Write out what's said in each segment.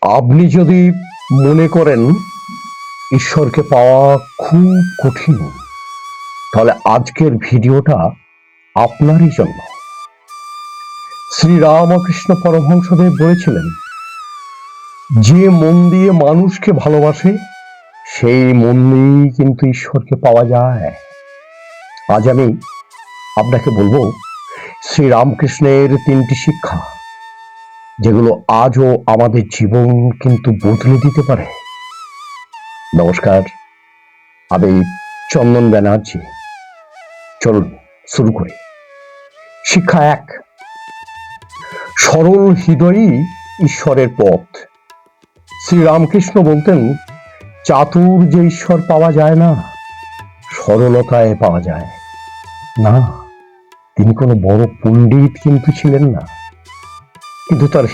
আপনি যদি মনে করেন ঈশ্বরকে পাওয়া খুব কঠিন, তাহলে আজকের ভিডিওটা আপনারই জন্য। শ্রী রামকৃষ্ণ পরমহংসদেব বলেছিলেন, যে মন দিয়ে মানুষকে ভালোবাসে সেই মন দিয়েই কিন্তু ঈশ্বরকে পাওয়া যায়। আজ আমি আপনাকে বলবো শ্রী রামকৃষ্ণের 3টি শিক্ষা, যেগুলো আজও আমাদের জীবন কিন্তু বদলে দিতে পারে। নমস্কার, আমি চন্দন ব্যানার্জি। চলুন শুরু করি। শিক্ষা 1, সরল হৃদয়ই ঈশ্বরের পথ। শ্রী রামকৃষ্ণ বলতেন, চাতুর যে ঈশ্বর পাওয়া যায় না, সরলতায় পাওয়া যায় না। তিনি কোনো বড় পণ্ডিত কিন্তু ছিলেন না, কিন্তু তার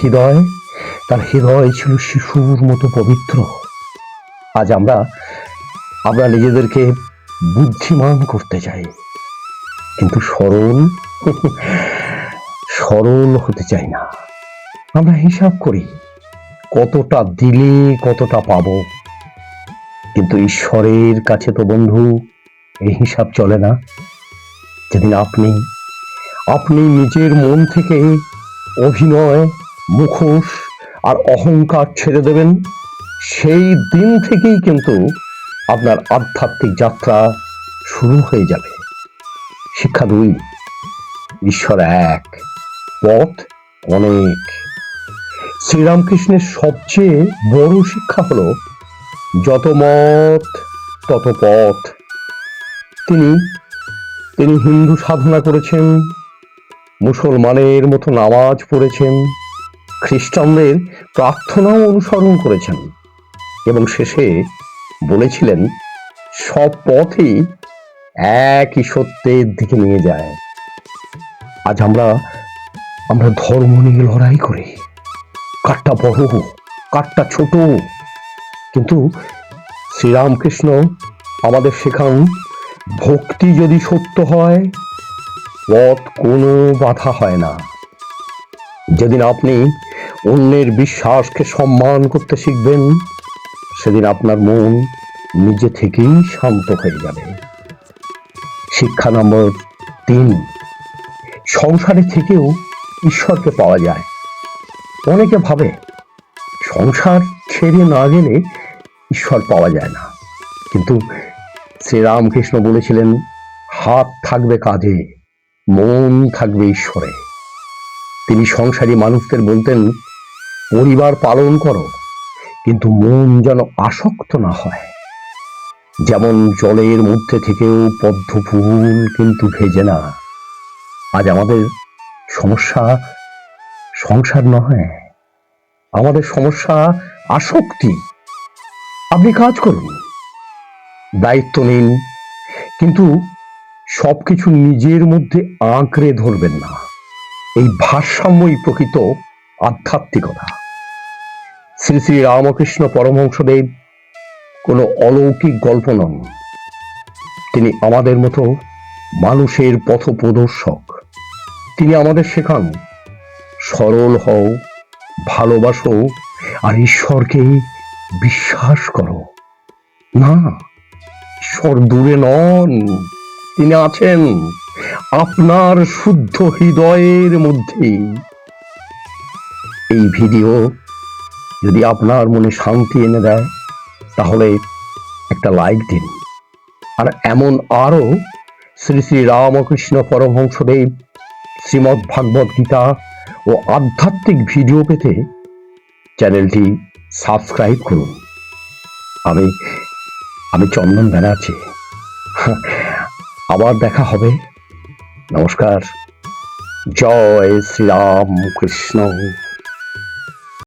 হৃদয় ছিল শিশুর মতো পবিত্র। আজ আমরা নিজেদেরকে বুদ্ধিমান করতে চাই, কিন্তু সরল হতে চাই না। আমরা হিসাব করি কতটা দিলে কতটা পাবো, কিন্তু ঈশ্বরের কাছে তো বন্ধু এই হিসাব চলে না। যেদিন আপনি নিজের মন থেকে অভিনয়, মুখোশ আর অহংকার ছেড়ে দেবেন, সেই দিন থেকেই কিন্তু আপনার আধ্যাত্মিক যাত্রা শুরু হয়ে যাবে। শিক্ষা 2, ঈশ্বর এক, পথ অনেক। শ্রীরামকৃষ্ণের সবচেয়ে বড় শিক্ষা হলো, যত মত তত পথ। তিনি হিন্দু সাধনা করেছেন, মুসলমানের মতো নামাজ পড়েছেন, খ্রিস্টানদের প্রার্থনাও অনুসরণ করেছেন, এবং শেষে বলেছিলেন, সব পথই একই সত্যের দিকে নিয়ে যায়। আজ আমরা ধর্ম নিয়ে লড়াই করি, কারটা বড় কারটা ছোট, কিন্তু শ্রীরামকৃষ্ণ আমাদের শেখান, ভক্তি যদি সত্য হয়, পথ কোনো বাধা হয় না। যেদিন আপনি অন্যের বিশ্বাসকে সম্মান করতে শিখবেন, সেদিন আপনার মন নিজে থেকেই শান্ত হয়ে যাবে। শিক্ষা নম্বর 3, সংসারে থেকেও ঈশ্বরকে পাওয়া যায়। অনেকে ভাবে সংসার ছেড়ে না গেলে ঈশ্বর পাওয়া যায় না, কিন্তু শ্রীরামকৃষ্ণ বলেছিলেন, হাত থাকবে কাজে, মন থাকবে ঈশ্বরে। তিনি সংসারী মানুষদের বলতেন, পরিবার পালন করো, কিন্তু মন যেন আসক্ত না হয়। যেমন জলের মধ্যে থেকেও পদ্ম ফুল কিন্তু ভেজে না। আজ আমাদের সমস্যা সংসার নয়, আমাদের সমস্যা আসক্তি। আপনি কাজ করুন, দায়িত্ব নিন, কিন্তু সবকিছু নিজের মধ্যে আঁকড়ে ধরবেন না। এই ভারসাম্যই প্রকৃত আধ্যাত্মিকতা। শ্রী শ্রী রামকৃষ্ণ পরমহংসদেব কোনো অলৌকিক গল্প নন, তিনি আমাদের মতো মানুষের পথপ্রদর্শক। তিনি আমাদের শেখান, সরল হও, ভালোবাসো, আর ঈশ্বরকে বিশ্বাস করো। না, ঈশ্বর দূরে নন, তিনি আছেন আপনার শুদ্ধ হৃদয়ের মধ্যেই। এই ভিডিও যদি আপনার মনে শান্তি এনে দেয়, তাহলে একটা লাইক দিন। আর এমন আরো শ্রী শ্রী রামকৃষ্ণ পরমহংসদেব, শ্রীমদ্ ভাগবত গীতা ও আধ্যাত্মিক ভিডিও পেতে চ্যানেলটি সাবস্ক্রাইব করুন। আমি চন্দন ব্যানার্জি। আবার দেখা হবে। নমস্কার। জয় শ্রী রাম কৃষ্ণ।